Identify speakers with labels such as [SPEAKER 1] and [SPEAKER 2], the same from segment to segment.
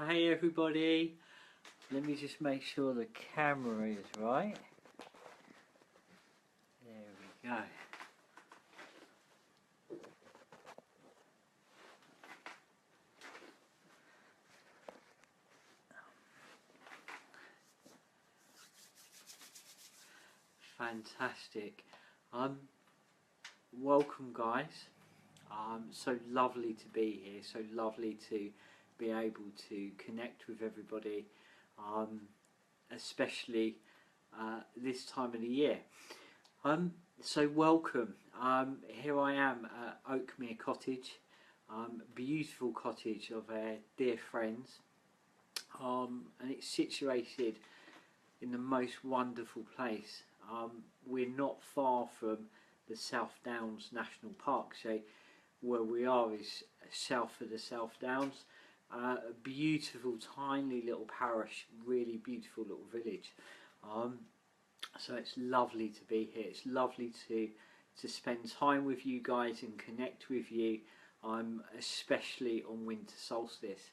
[SPEAKER 1] Hey everybody, let me just make sure the camera is right. There we go. Fantastic. Welcome guys. So lovely to be here, so lovely to be able to connect with everybody, especially this time of the year. So welcome. Here I am at Oakmere Cottage, beautiful cottage of our dear friends, and it's situated in the most wonderful place. We're not far from the South Downs National Park, so where we are is south of the South Downs. A beautiful tiny little parish, really beautiful little village. So it's lovely to be here. It's lovely to spend time with you guys and connect with you, especially on Winter Solstice,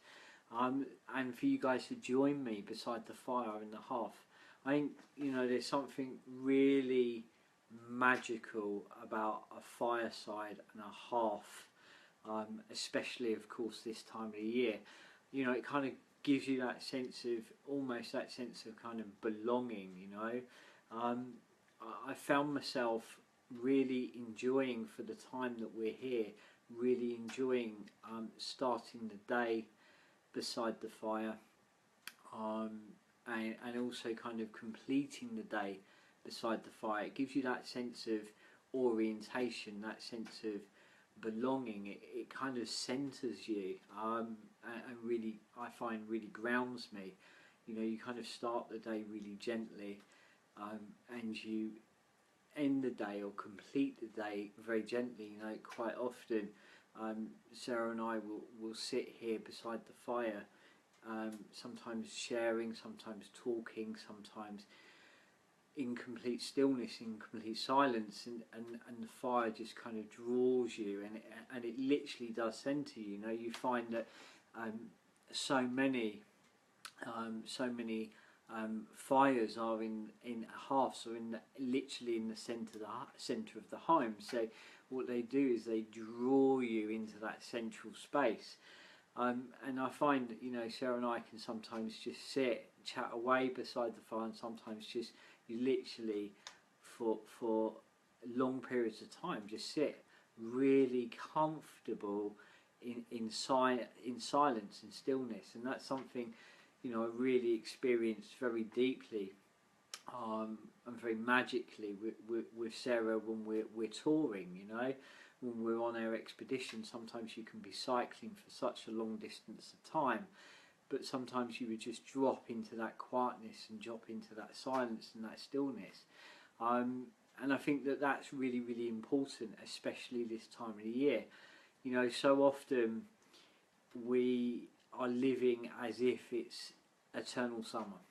[SPEAKER 1] and for you guys to join me beside the fire in the hearth. I think, you know, there's something really magical about a fireside and a hearth, especially of course this time of the year. You know, it kind of gives you that sense of, almost that sense of kind of belonging, you know. I found myself really enjoying, for the time that we're here, really enjoying starting the day beside the fire, and also kind of completing the day beside the fire. It gives you that sense of orientation, that sense of belonging. It kind of centres you, and really, I find, really grounds me. You know, you kind of start the day really gently, and you end the day or complete the day very gently. You know, quite often Sarah and I will sit here beside the fire, sometimes sharing, sometimes talking, sometimes in complete stillness, in complete silence, and the fire just kind of draws you, and it literally does center you. You know, you find that so many fires are in hearths, or literally in the center of the home. So what they do is they draw you into that central space. And I find that, you know, Sarah and I can sometimes just sit, chat away beside the fire, and sometimes just, you literally, for long periods of time, just sit really comfortable in silence and stillness. And that's something, you know, I really experienced very deeply, and very magically with Sarah when we're touring. You know, when we're on our expedition, sometimes you can be cycling for such a long distance of time, but sometimes you would just drop into that quietness and drop into that silence and that stillness. And I think that that's really, really important, especially this time of the year. You know, so often we are living as if it's eternal summer.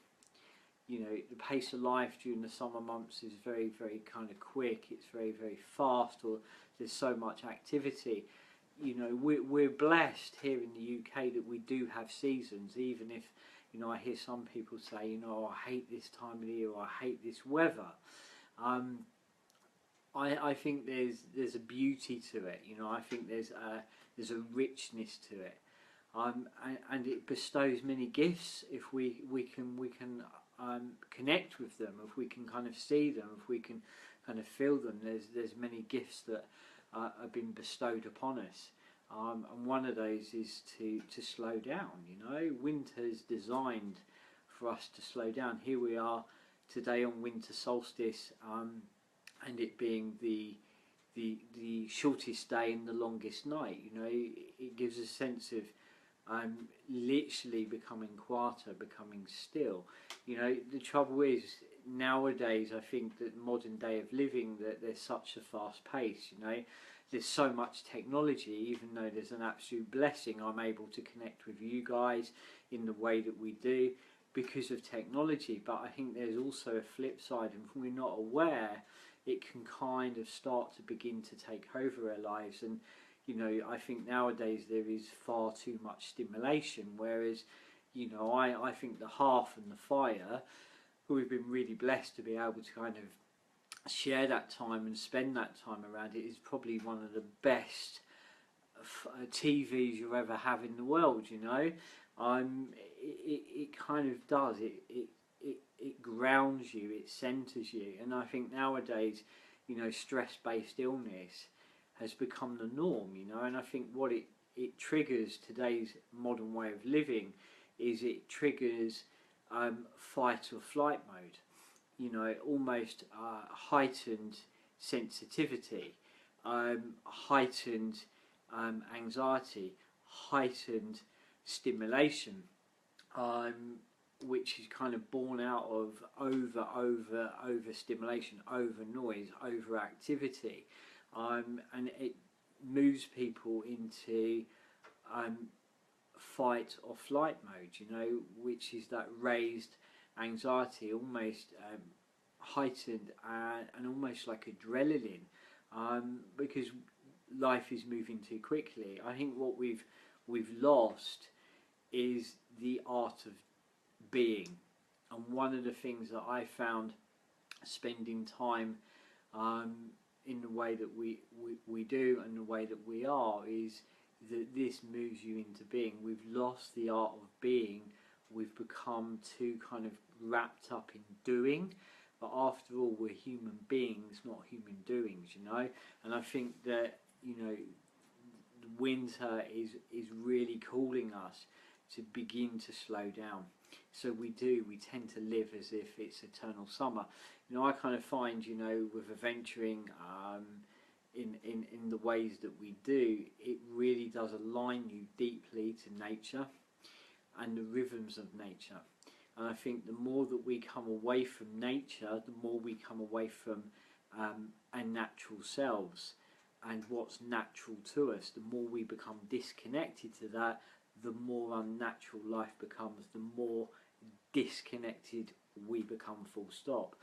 [SPEAKER 1] You know, the pace of life during the summer months is very, very kind of quick. It's very, very fast, or there's so much activity. You know, we're blessed here in the UK that we do have seasons, even if, you know, I hear some people say, you know, I hate this time of the year, or I hate this weather. I think there's a beauty to it. You know, I think there's a richness to it, and it bestows many gifts if we can connect with them, if we can kind of see them, if we can kind of feel them. There's many gifts that have been bestowed upon us, and one of those is to slow down. You know, winter is designed for us to slow down. Here we are today on Winter Solstice, and it being the shortest day and the longest night. You know, it gives a sense of literally becoming quieter, becoming still. You know, the trouble is, nowadays, I think that modern day of living, that there's such a fast pace. You know, there's so much technology. Even though there's an absolute blessing, I'm able to connect with you guys in the way that we do because of technology. But I think there's also a flip side, and if we're not aware, it can kind of start to begin to take over our lives. And you know, I think nowadays there is far too much stimulation, whereas, You know, I think the hearth and the fire, we've been really blessed to be able to kind of share that time and spend that time around it, is probably one of the best TVs you'll ever have in the world. You know, it kind of does it grounds you, it centres you, and I think nowadays, you know, stress-based illness has become the norm. You know, and I think what it triggers today's modern way of living is it triggers fight or flight mode. You know, almost heightened sensitivity, heightened anxiety, heightened stimulation, which is kind of born out of over stimulation, over noise, over activity, and it moves people into fight or flight mode, you know, which is that raised anxiety, almost heightened and almost like adrenaline, because life is moving too quickly. I think what we've lost is the art of being, and one of the things that I found spending time in the way that we do and the way that we are is that this moves you into being. We've lost the art of being. We've become too kind of wrapped up in doing, but after all, we're human beings, not human doings, you know. And I think that, you know, winter is really calling us to begin to slow down. So we tend to live as if it's eternal summer. You know, I kind of find, you know, with adventuring in the ways that we do, it really does align you deeply to nature and the rhythms of nature. And I think the more that we come away from nature, the more we come away from our natural selves and what's natural to us. The more we become disconnected to that, the more unnatural life becomes, the more disconnected we become, full stop.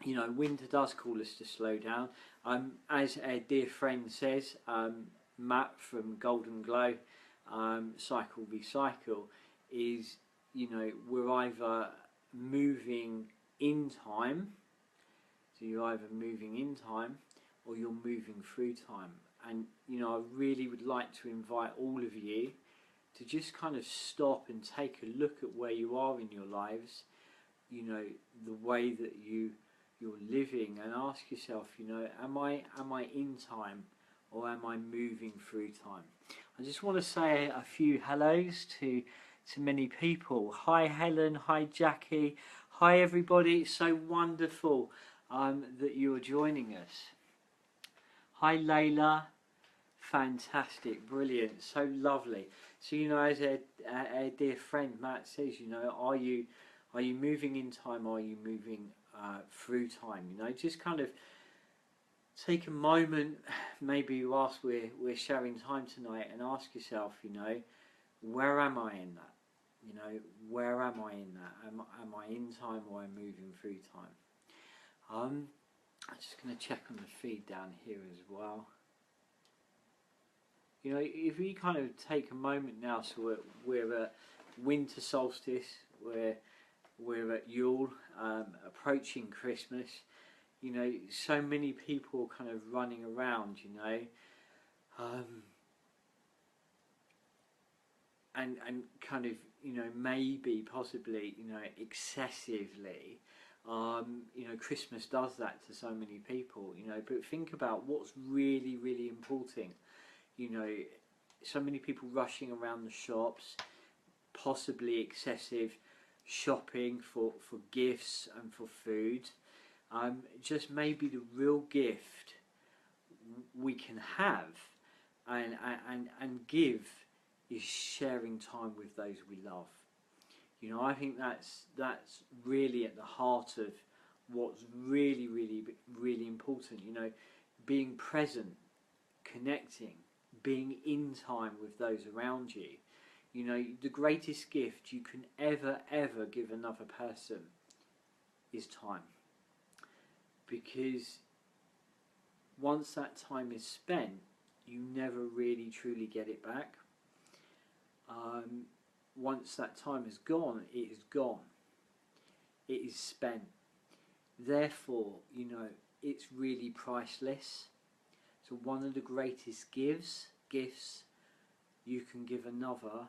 [SPEAKER 1] You know, winter does call us to slow down. As a dear friend says, Matt from Golden Glow, Cycle Recycle, is, you know, we're either moving in time, so you're either moving in time or you're moving through time. And, you know, I really would like to invite all of you to just kind of stop and take a look at where you are in your lives, you know, the way that you're living, and ask yourself, you know, am I in time or am I moving through time? I just want to say a few hellos to many people. Hi Helen, hi Jackie, hi everybody. It's so wonderful that you're joining us. Hi Layla, fantastic, brilliant, so lovely. So, you know, as a dear friend Matt says, you know, are you moving in time, or are you moving through time? You know, just kind of take a moment, maybe whilst we're sharing time tonight, and ask yourself, you know, where am I in that? You know, where am I in that? Am I in time, or am I moving through time? I'm just going to check on the feed down here as well. You know, if we kind of take a moment now, so we're at Winter Solstice, we're at Yule, approaching Christmas. You know, so many people kind of running around, you know, and kind of, you know, maybe possibly, you know, excessively. You know, Christmas does that to so many people, you know, but think about what's really, really important. You know, so many people rushing around the shops, possibly excessive shopping for gifts and for food. Just maybe the real gift we can have and give is sharing time with those we love. You know, I think that's really at the heart of what's really, really, really important. You know, being present, connecting, being in time with those around you. You know, the greatest gift you can ever give another person is time. Because once that time is spent, you never really truly get it back. once that time is gone, it is gone. It is spent. Therefore, it's really priceless. So one of the greatest gifts you can give another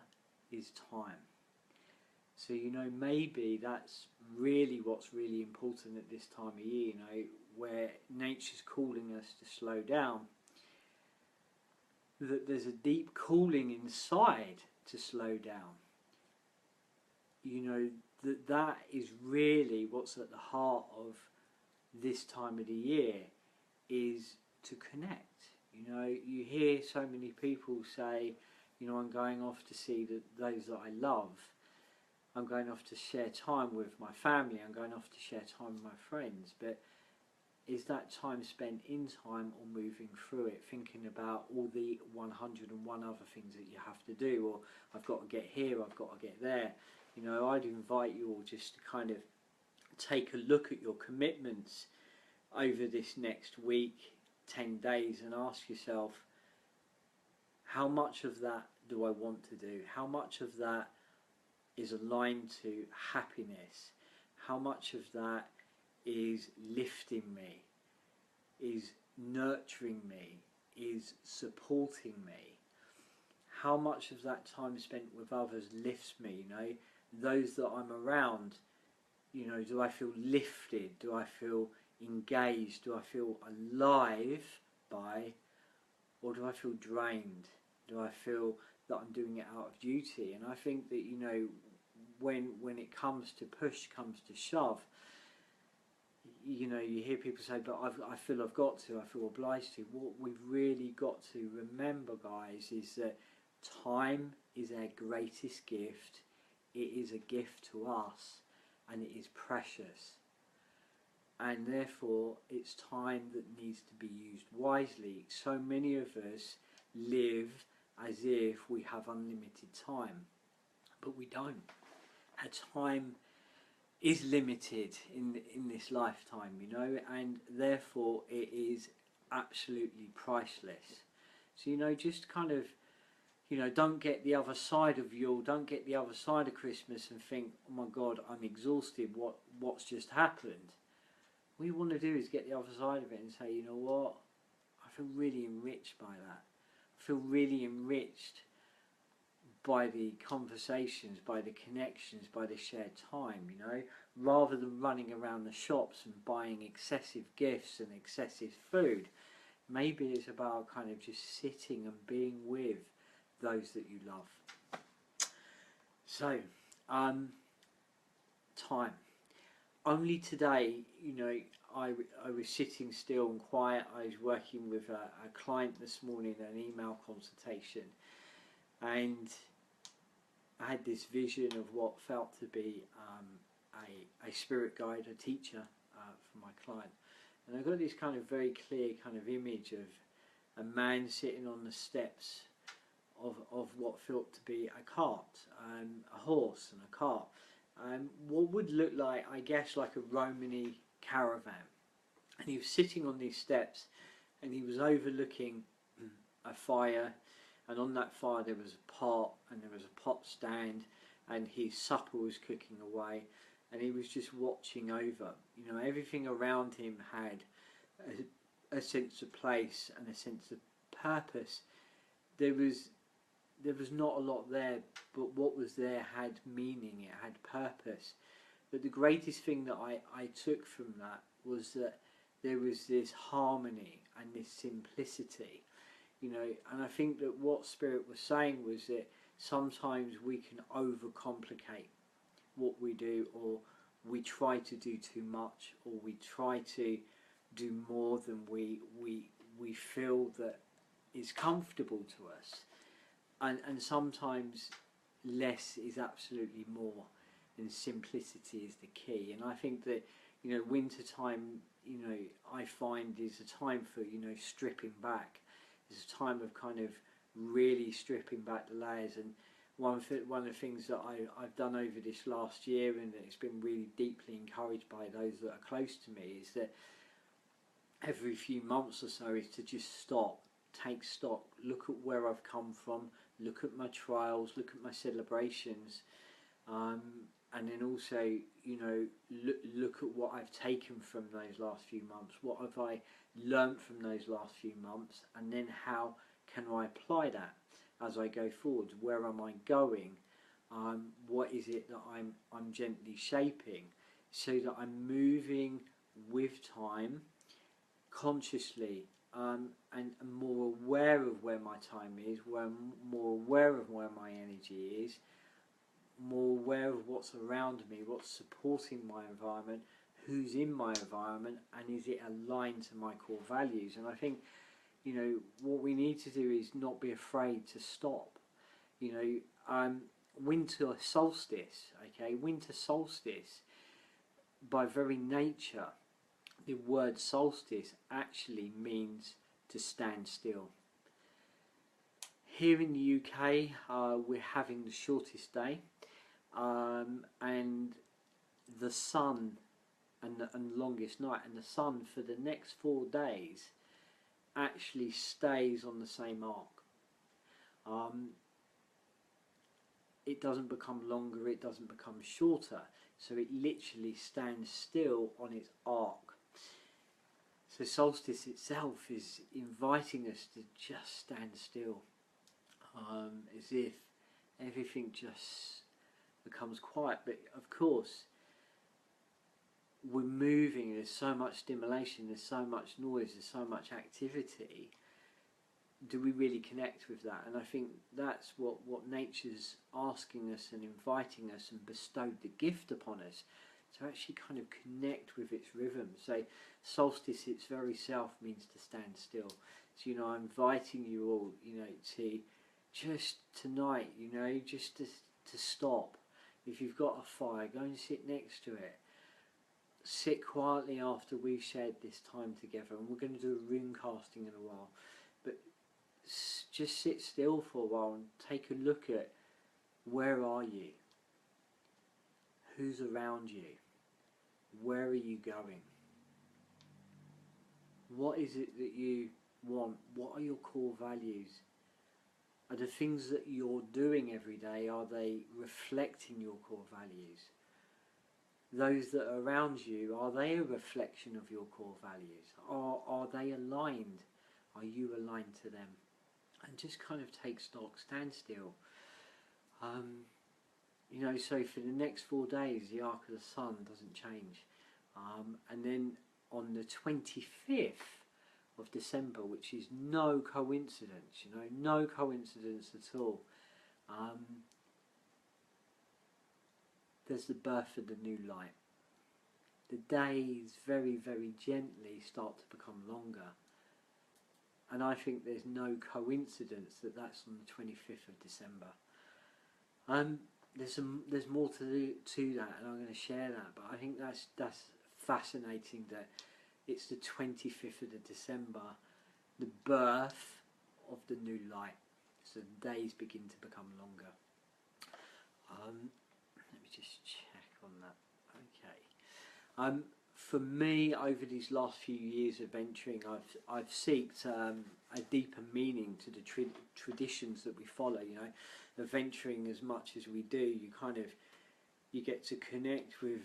[SPEAKER 1] is time. So maybe that's really what's really important at this time of year, where nature's calling us to slow down, that there's a deep calling inside to slow down. That is really what's at the heart of this time of the year, is to connect. You hear so many people say, I'm going off to see those that I love. I'm going off to share time with my family. I'm going off to share time with my friends. But is that time spent in time or moving through it, thinking about all the 101 other things that you have to do, or I've got to get here, I've got to get there. I'd invite you all just to kind of take a look at your commitments over this next week, 10 days, and ask yourself, how much of that do I want to do? How much of that is aligned to happiness? How much of that is lifting me, is nurturing me, is supporting me? How much of that time spent with others lifts me? Those that I'm around, do I feel lifted? Do I feel engaged? Do I feel alive by, or do I feel drained? Do I feel that I'm doing it out of duty? And I think that when it comes to push, comes to shove, you hear people say, but I feel I've got to, I feel obliged to. What we've really got to remember, guys, is that time is our greatest gift. It is a gift to us, and it is precious. And therefore, it's time that needs to be used wisely. So many of us live as if we have unlimited time, but we don't. Our time is limited in this lifetime, and therefore it is absolutely priceless. So just kind of, don't get the other side of don't get the other side of Christmas and think, oh my God, I'm exhausted, what's just happened. What you want to do is get the other side of it and say, you know what, I feel really enriched by that. I feel really enriched by the conversations, by the connections, by the shared time, rather than running around the shops and buying excessive gifts and excessive food. Maybe it's about kind of just sitting and being with those that you love. So, time. Only today, I was sitting still and quiet. I was working with a client this morning, an email consultation, and I had this vision of what felt to be a spirit guide, a teacher for my client. And I got this kind of very clear kind of image of a man sitting on the steps of what felt to be a cart, a horse and a cart. What would look like, I guess, like a Romany caravan. And he was sitting on these steps and he was overlooking a fire, and on that fire there was a pot, and there was a pot stand, and his supper was cooking away, and he was just watching over. Everything around him had a sense of place and a sense of purpose. There was not a lot there, but what was there had meaning, it had purpose. But the greatest thing that I took from that was that there was this harmony and this simplicity, and I think that what Spirit was saying was that sometimes we can overcomplicate what we do, or we try to do too much, or we try to do more than we feel that is comfortable to us. And sometimes less is absolutely more, and simplicity is the key. And I think that winter time, I find is a time for stripping back. It's a time of kind of really stripping back the layers. And one of the things that I've done over this last year, and it's been really deeply encouraged by those that are close to me, is that every few months or so is to just stop, take stock, look at where I've come from, look at my trials, look at my celebrations, um, and then also, you know, look at what I've taken from those last few months. What have I learnt from those last few months, and then how can I apply that as I go forward? Where am I going? What is it that I'm gently shaping, so that I'm moving with time, consciously, and more aware of where my time is, where I'm more aware of where my energy is, more aware of what's around me, what's supporting my environment, who's in my environment, and is it aligned to my core values. And I think, you know, what we need to do is not be afraid to stop. You know, winter solstice, okay, winter solstice, by very nature, the word solstice actually means to stand still. Here in the UK, we're having the shortest day, and the sun, and the longest night, and the sun for the next 4 days actually stays on the same arc. It doesn't become longer, it doesn't become shorter, so it literally stands still on its arc. So solstice itself is inviting us to just stand still, as if everything just becomes quiet. But of course, we're moving, there's so much stimulation, there's so much noise, there's so much activity. Do we really connect with that? And I think that's what nature's asking us and inviting us and bestowed the gift upon us, to actually kind of connect with its rhythm. So solstice, its very self, means to stand still. So, you know, I'm inviting you all, you know, to just tonight, you know, just to stop. If you've got a fire, go and sit next to it. Sit quietly after we've shared this time together, and we're going to do a rune casting in a while. But just sit still for a while and take a look at, where are you? Who's around you? Where are you going? What is it that you want? What are your core values? Are the things that you're doing every day, are they reflecting your core values? Those that are around you, are they a reflection of your core values? Are they aligned? Are you aligned to them? And just kind of take stock, stand still. You know, so for the next 4 days, the arc of the sun doesn't change. And then on the 25th of December, which is no coincidence, you know, no coincidence at all, there's the birth of the new light. The days very, very gently start to become longer. And I think there's no coincidence that that's on the 25th of December. There's more to that, and I'm going to share that. But I think that's fascinating that it's the 25th of December, the birth of the new light. So the days begin to become longer. Let me just check on that. Okay. For me, over these last few years of venturing, I've sought a deeper meaning to the traditions that we follow. You know, venturing as much as we do, you get to connect with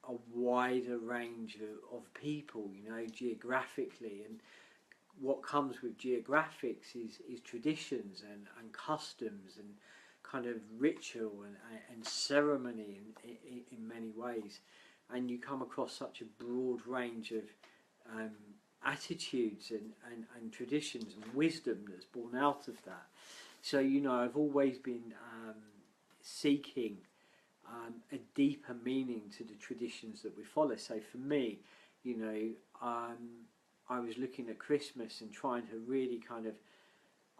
[SPEAKER 1] a wider range of people. You know, geographically, and what comes with geographics is traditions and customs and kind of ritual and ceremony in many ways. And you come across such a broad range of attitudes and traditions and wisdom that's born out of that. So, you know, I've always been seeking a deeper meaning to the traditions that we follow. So for me, you know, I was looking at Christmas and trying to really kind of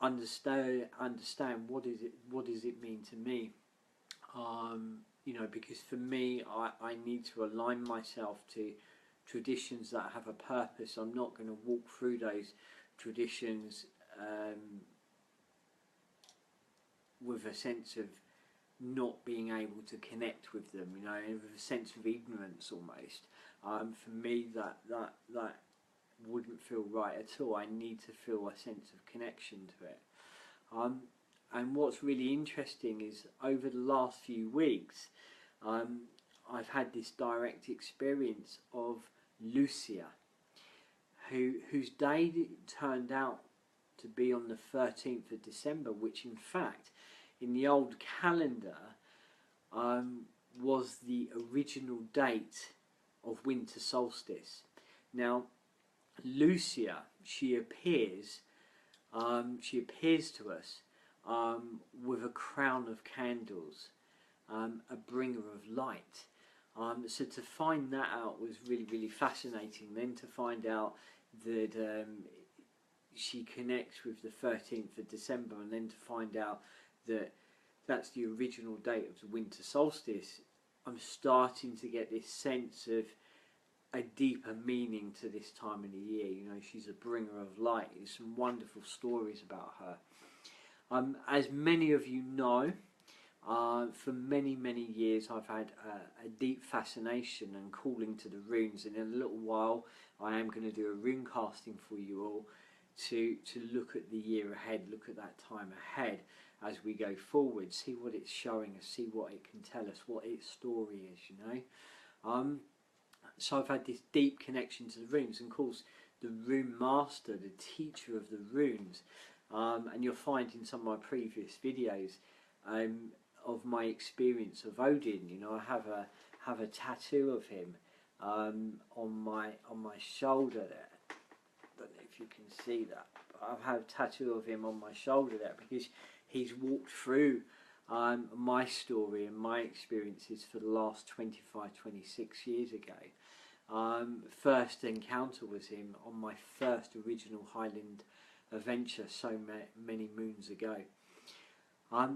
[SPEAKER 1] understand what does it mean to me. You know, because for me, I need to align myself to traditions that have a purpose. I'm not going to walk through those traditions with a sense of not being able to connect with them, you know, with a sense of ignorance almost. For me, that wouldn't feel right at all. I need to feel a sense of connection to it. And what's really interesting is over the last few weeks, I've had this direct experience of Lucia, whose day turned out to be on the 13th of December, which in fact in the old calendar was the original date of Winter Solstice. Now Lucia, she appears to us with a crown of candles, a bringer of light. So to find that out was really fascinating. Then to find out that she connects with the 13th of December, and then to find out that that's the original date of the winter solstice, I'm starting to get this sense of a deeper meaning to this time of the year. You know, she's a bringer of light. There's some wonderful stories about her. As many of you know, for many years I've had a deep fascination and calling to the runes, and in a little while I am going to do a rune casting for you all to look at the year ahead, look at that time ahead as we go forward, see what it's showing us, see what it can tell us, what its story is, you know. So I've had this deep connection to the runes, and of course the rune master, the teacher of the runes, and you'll find in some of my previous videos of my experience of Odin. You know, I have a tattoo of him on my shoulder there. I don't know if you can see that, but I have a tattoo of him on my shoulder there because he's walked through my story and my experiences for the last 25-26 years ago. First encounter was him on my first original Highland adventure so many moons ago.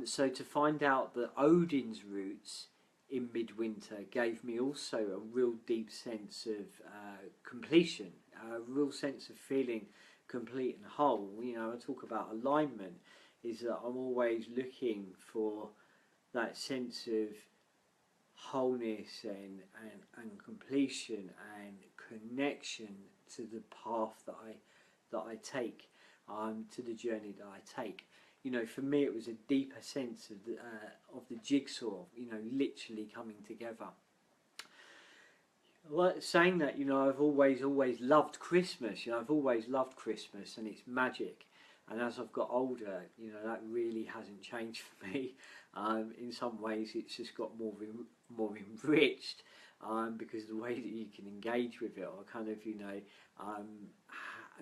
[SPEAKER 1] So to find out that Odin's roots in midwinter gave me also a real deep sense of completion, a real sense of feeling complete and whole. You know, I talk about alignment, is that I'm always looking for that sense of wholeness and completion and connection to the path that I take, to the journey that I take. You know, for me it was a deeper sense of the jigsaw, you know, literally coming together. Well, saying that, you know, I've always loved Christmas. You know, I've always loved Christmas and its magic. And as I've got older, you know, that really hasn't changed for me. In some ways, it's just got more enriched because of the way that you can engage with it, or kind of, you know,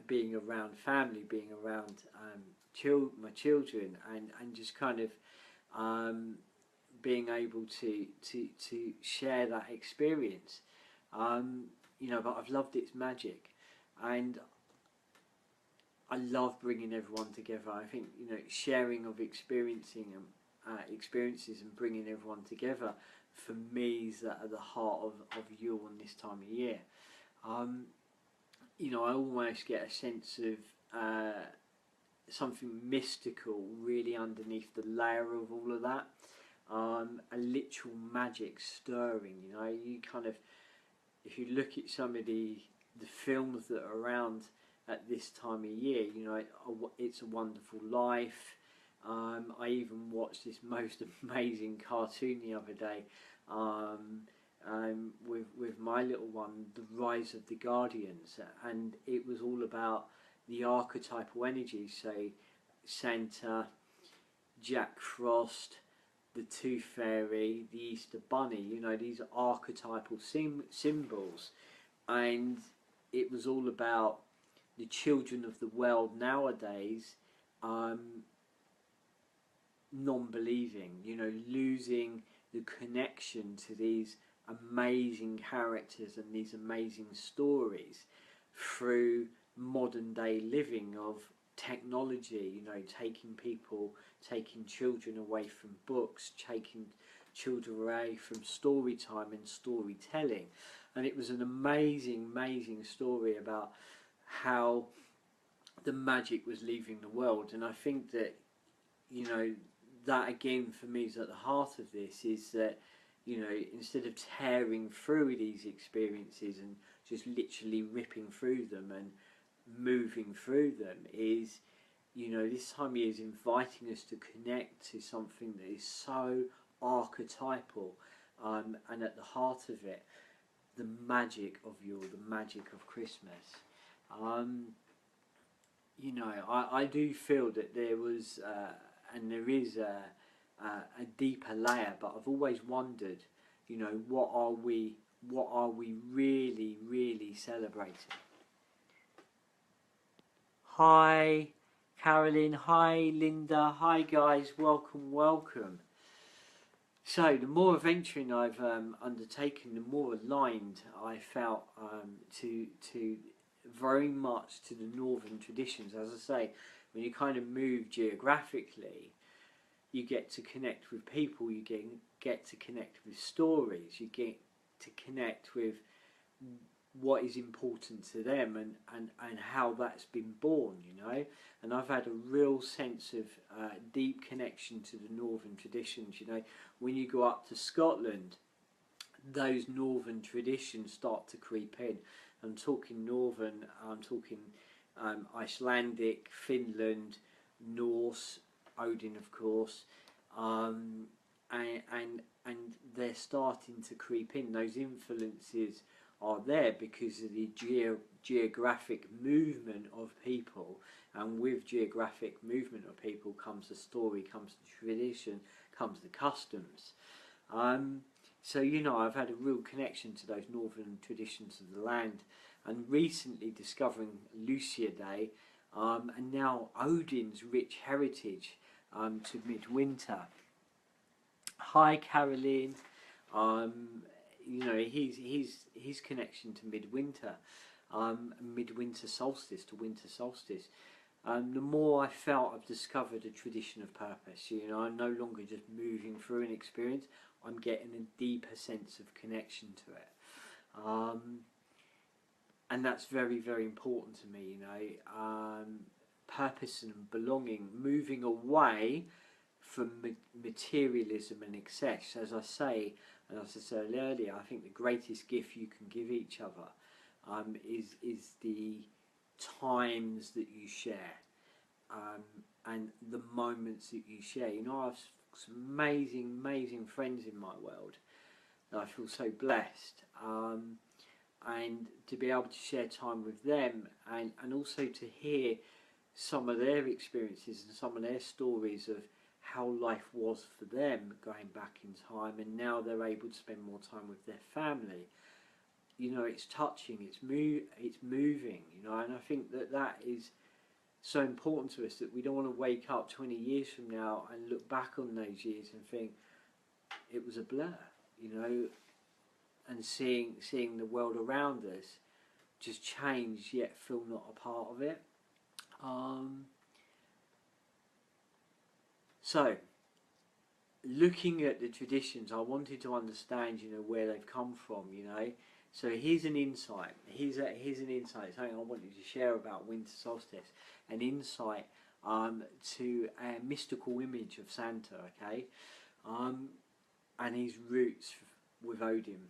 [SPEAKER 1] being around family, being around my children, and just kind of being able to share that experience. You know, but I've loved its magic, and I love bringing everyone together. I think, you know, sharing of experiences and bringing everyone together for me is at the heart of Yule on this time of year. You know, I almost get a sense of something mystical really underneath the layer of all of that. A literal magic stirring. You know, you kind of, if you look at some of the films that are around at this time of year, you know, It's a Wonderful Life. I even watched this most amazing cartoon the other day with my little one, The Rise of the Guardians, and it was all about the archetypal energies, so Santa, Jack Frost, the Tooth Fairy, the Easter Bunny. You know, these are archetypal symbols, and it was all about the children of the world nowadays non-believing, you know, losing the connection to these amazing characters and these amazing stories through modern day living of technology, you know, taking children away from books, taking children away from story time and storytelling. And it was an amazing story about how the magic was leaving the world. And I think that, you know, that again for me is at the heart of this, is that, you know, instead of tearing through these experiences and just literally ripping through them and moving through them, is, you know, this time of year is inviting us to connect to something that is so archetypal, and at the heart of it, the magic of the magic of Christmas. You know, I do feel that there was and there is a deeper layer, but I've always wondered, you know, what are we really celebrating? Hi Carolyn, hi Linda, hi guys, welcome. So the more adventuring I've undertaken, the more aligned I felt to very much to the northern traditions. As I say, when you kind of move geographically, you get to connect with people, you get to connect with stories, you get to connect with what is important to them, and how that's been born, you know. And I've had a real sense of deep connection to the northern traditions. You know, when you go up to Scotland, those northern traditions start to creep in. I'm talking northern, I'm talking Icelandic, Finland, Norse, Odin of course, and they're starting to creep in. Those influences are there because of the geographic movement of people, and with geographic movement of people comes the story, comes the tradition, comes the customs. So, you know, I've had a real connection to those northern traditions of the land, and recently discovering Lucia Day, and now Odin's rich heritage to midwinter. Hi Caroline. You know, his connection to midwinter, midwinter solstice to winter solstice. The more I felt I've discovered a tradition of purpose. You know, I'm no longer just moving through an experience, I'm getting a deeper sense of connection to it. And that's very important to me, you know. Purpose and belonging, moving away from materialism and excess. As I say, and as I said earlier, I think the greatest gift you can give each other is the times that you share, and the moments that you share. You know, I have some amazing friends in my world that I feel so blessed, and to be able to share time with them, and also to hear some of their experiences and some of their stories of how life was for them going back in time, and now they're able to spend more time with their family. You know, it's touching, it's moving, you know. And I think that is so important to us, that we don't want to wake up 20 years from now and look back on those years and think it was a blur, you know, and seeing the world around us just change yet feel not a part of it. So, looking at the traditions, I wanted to understand, you know, where they've come from, you know. So here's an insight. Here's an insight. Something I wanted to share about winter solstice. An insight to a mystical image of Santa. Okay, and his roots with Odin.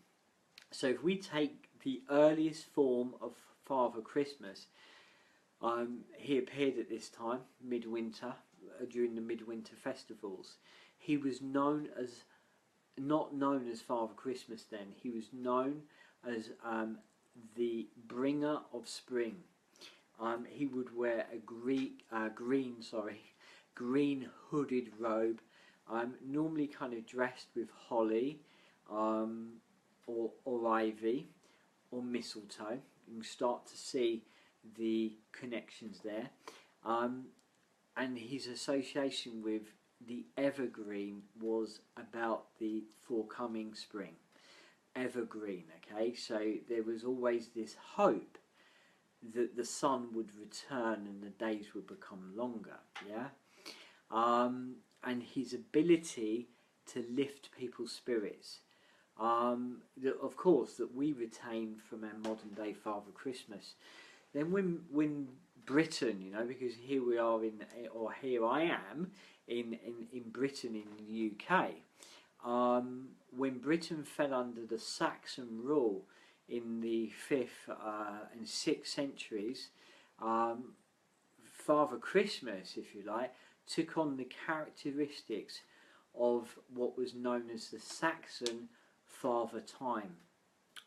[SPEAKER 1] So if we take the earliest form of Father Christmas, he appeared at this time, midwinter, during the midwinter festivals. He was not known as Father Christmas then. He was known as the bringer of spring. He would wear a green hooded robe, normally kind of dressed with holly, or ivy, or mistletoe. You can start to see the connections there, and his association with the evergreen was about the forthcoming spring. Evergreen, okay, so there was always this hope that the sun would return and the days would become longer, yeah. And his ability to lift people's spirits, of course, that we retain from our modern day Father Christmas. Then when Britain, you know, because here we are here I am in Britain, in the UK, when Britain fell under the Saxon rule in the 5th and 6th centuries, Father Christmas, if you like, took on the characteristics of what was known as the Saxon Father Time,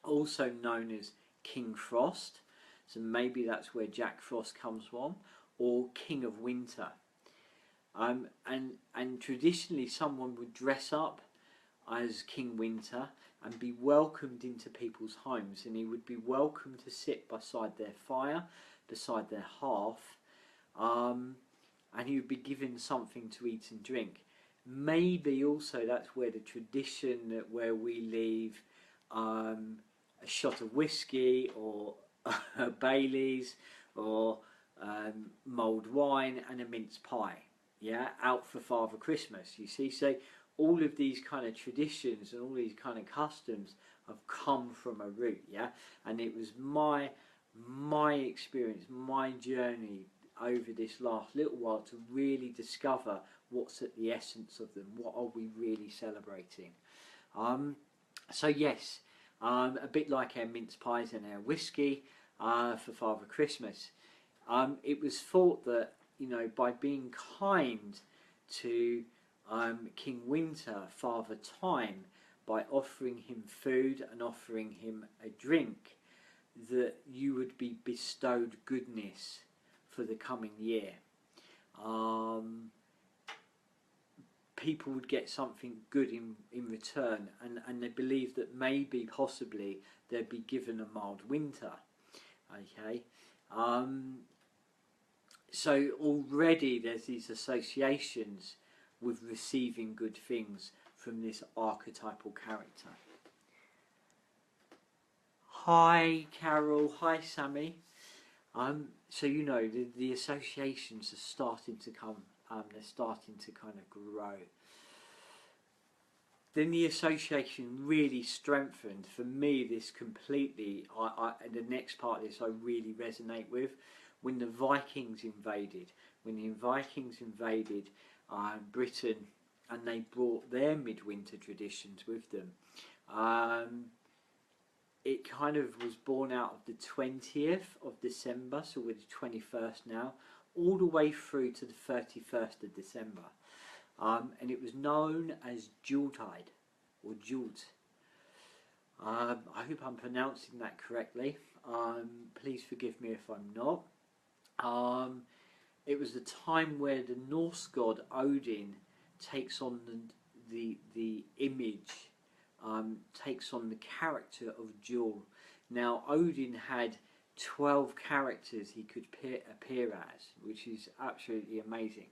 [SPEAKER 1] also known as King Frost, so maybe that's where Jack Frost comes from, or King of Winter. And traditionally someone would dress up as King Winter and be welcomed into people's homes, and he would be welcome to sit beside their fire, beside their hearth, and he would be given something to eat and drink. Maybe also that's where the tradition that where we leave a shot of whiskey or Baileys or mulled wine and a mince pie, yeah, out for Father Christmas, you see. So all of these kind of traditions and all these kind of customs have come from a root, yeah. And it was my experience, my journey over this last little while to really discover what's at the essence of them. What are we really celebrating? So yes, a bit like our mince pies and our whiskey for Father Christmas. It was thought that, you know, by being kind to King Winter, Father Time, by offering him food and offering him a drink, that you would be bestowed goodness for the coming year. People would get something good in return, and they believed that maybe possibly they'd be given a mild winter. Okay, so already there's these associations with receiving good things from this archetypal character. Hi Carol, hi Sammy. So you know the associations are starting to come. They're starting to kind of grow. Then the association really strengthened. For me, this completely, the next part of this I really resonate with, when the Vikings invaded. When the Vikings invaded Britain, and they brought their midwinter traditions with them. It kind of was born out of the 20th of December, so we're the 21st now, all the way through to the 31st of December. And it was known as Yuletide, or Jult. I hope I'm pronouncing that correctly. Please forgive me if I'm not. It was the time where the Norse god Odin takes on the image, takes on the character of Jul. Now Odin had 12 characters he could appear as, which is absolutely amazing.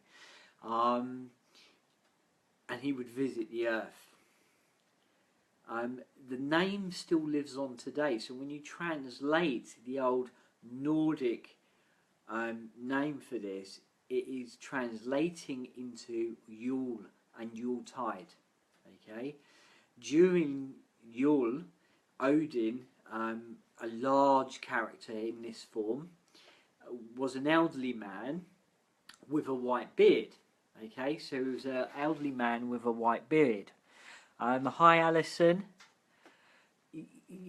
[SPEAKER 1] And he would visit the earth. The name still lives on today, so when you translate the old Nordic name for this, it is translating into Yule and Yuletide. Okay, during Yule, Odin, a large character in this form, was an elderly man with a white beard. Okay, so he was an elderly man with a white beard. Hi Alison.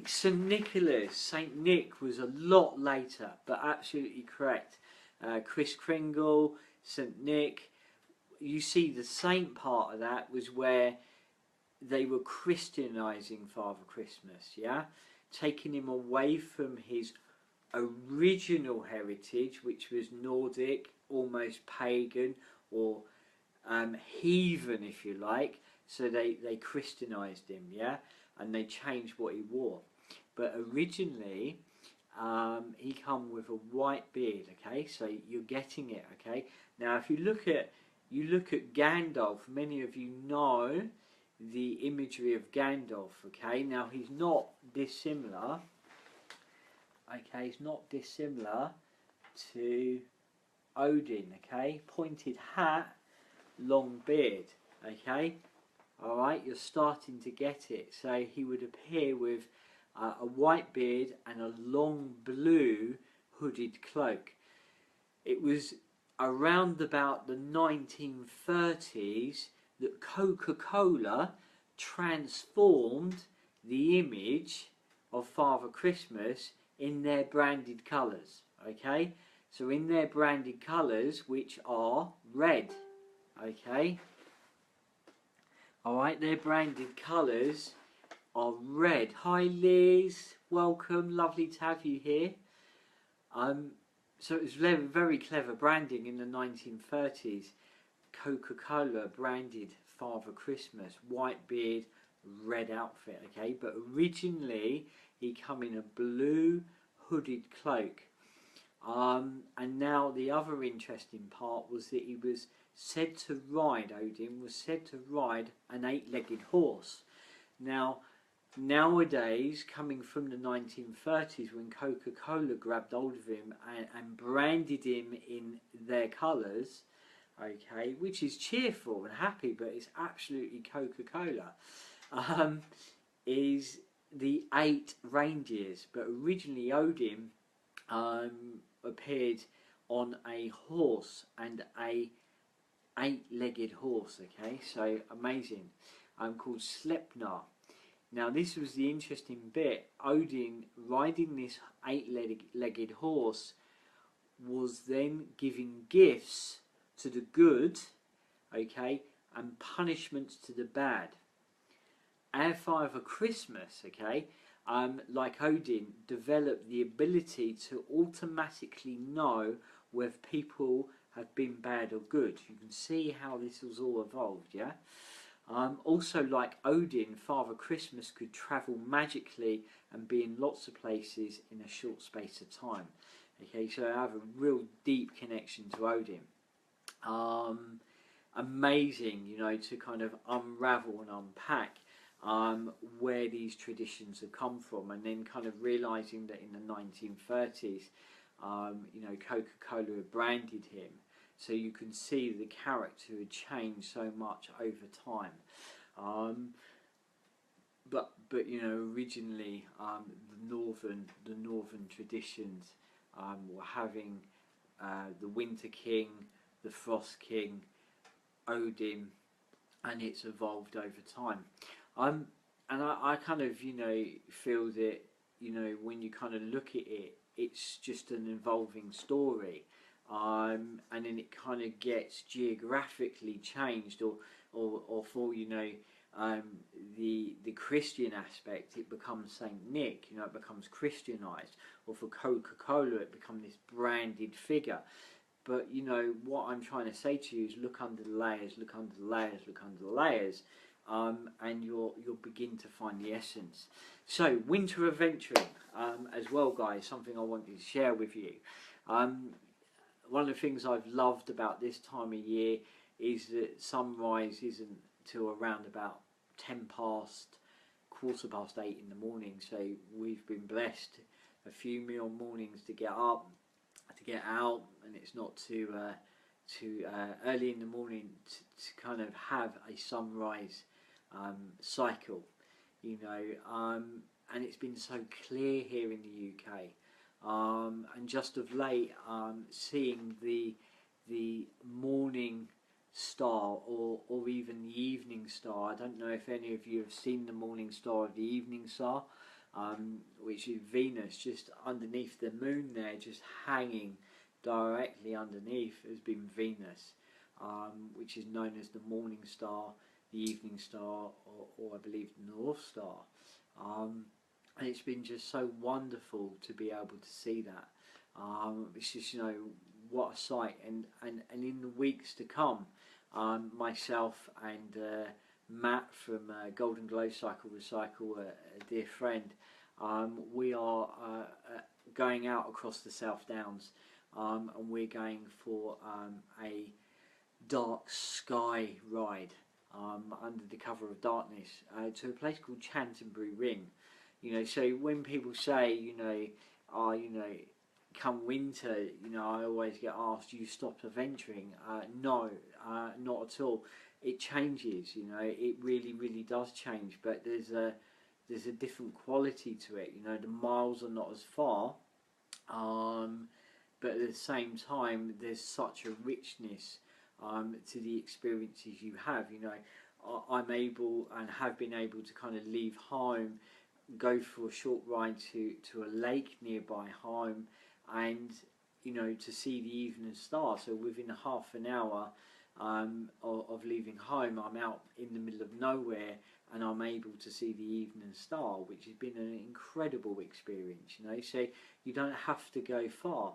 [SPEAKER 1] St. Nicholas, St. Nick was a lot later, but absolutely correct. Chris Kringle, St. Nick. You see, the saint part of that was where they were Christianizing Father Christmas, yeah? Taking him away from his original heritage, which was Nordic, almost pagan, or heathen, if you like. So they Christianized him, yeah? And they changed what he wore. But originally, he come with a white beard, okay? So you're getting it, okay? Now, if you look at Gandalf, many of you know the imagery of Gandalf, okay? Now, he's not dissimilar, okay? He's not dissimilar to Odin, okay? Pointed hat, long beard, okay? Alright, you're starting to get it. So he would appear with a white beard and a long blue hooded cloak. It was around about the 1930s that Coca-Cola transformed the image of Father Christmas in their branded colours. Okay, So in their branded colours, which are red, okay? Alright, their branded colours are red. Hi Liz, welcome, lovely to have you here. So it was very clever branding in the 1930s. Coca-Cola branded Father Christmas, white beard, red outfit, okay? But originally he come in a blue hooded cloak. And now the other interesting part was that he was said to ride, Odin was said to ride an 8-legged horse. Now, nowadays, coming from the 1930s, when Coca-Cola grabbed hold of him and branded him in their colours, okay, which is cheerful and happy, but it's absolutely Coca-Cola, is the 8 reindeers. But originally Odin appeared on a horse, and a 8-legged horse, okay, so amazing, called Sleipnir. Now this was the interesting bit. Odin, riding this 8-legged horse, was then giving gifts to the good, okay, and punishments to the bad. Our Father Christmas, okay, like Odin, developed the ability to automatically know whether people have been bad or good. You can see how this was all evolved, yeah? Also, like Odin, Father Christmas could travel magically and be in lots of places in a short space of time. Okay, so I have a real deep connection to Odin. Amazing, you know, to kind of unravel and unpack where these traditions have come from, and then kind of realising that in the 1930s, you know, Coca-Cola had branded him. So you can see the character had changed so much over time. But you know, originally the northern traditions were having the Winter King, the Frost King, Odin, and it's evolved over time. And I kind of, you know, feel that, you know, when you kind of look at it, it's just an evolving story. And then it kind of gets geographically changed, or for, you know, the Christian aspect, it becomes Saint Nick, you know, it becomes Christianized, or for Coca-Cola it becomes this branded figure. But you know what I'm trying to say to you is look under the layers, look under the layers, look under the layers, and you'll begin to find the essence. So winter adventuring as well, guys, something I wanted to share with you. One of the things I've loved about this time of year is that sunrise isn't till around about 10 past, quarter past 8 in the morning. So we've been blessed a few mornings to get up, to get out, and it's not too early in the morning to kind of have a sunrise cycle, you know, and it's been so clear here in the UK. And just of late, seeing the morning star, or even the evening star. I don't know if any of you have seen the morning star or the evening star, which is Venus, just underneath the moon there, just hanging directly underneath has been Venus, which is known as the morning star, the evening star, or I believe the North Star. And it's been just so wonderful to be able to see that. It's just, you know, what a sight. And in the weeks to come, myself and Matt from Golden Glow Cycle Recycle, a dear friend, we are going out across the South Downs, and we're going for a dark sky ride under the cover of darkness to a place called Chantonbury Ring. You know, so when people say, you know, you know, come winter, you know, I always get asked, do you stop adventuring? No, not at all. It changes, you know, it really does change, but there's a different quality to it. You know, the miles are not as far, but at the same time there's such a richness to the experiences you have. You know, I'm able and have been able to kind of leave home, go for a short ride to a lake nearby home, and you know, to see the evening star. So within half an hour of leaving home, I'm out in the middle of nowhere and I'm able to see the evening star, which has been an incredible experience, you know. So you don't have to go far,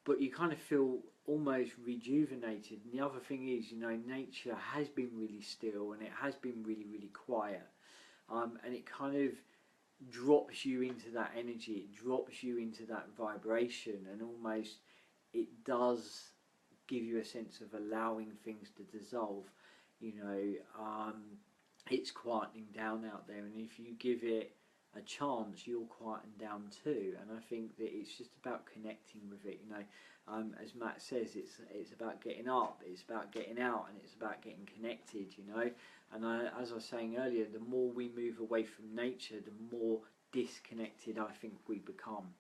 [SPEAKER 1] but you kind of feel almost rejuvenated. And the other thing is, you know, nature has been really still and it has been really, really quiet, and it kind of drops you into that energy, it drops you into that vibration, and almost it does give you a sense of allowing things to dissolve. You know, it's quietening down out there, and if you give it a chance, you'll quieten down too. And I think that it's just about connecting with it. You know, as Matt says, it's about getting up, it's about getting out, and it's about getting connected. You know, and as I was saying earlier, the more we move away from nature, the more disconnected I think we become.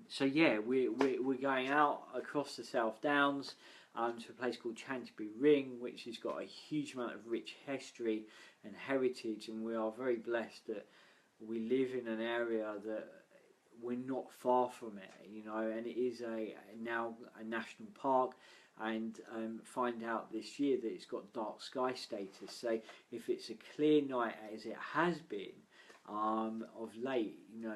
[SPEAKER 1] So yeah, we're going out across the South Downs to a place called Chanterbury Ring, which has got a huge amount of rich history and heritage, and we are very blessed that we live in an area that we're not far from it, you know, and it is now a national park. And find out this year that it's got dark sky status. So if it's a clear night, as it has been of late, you know,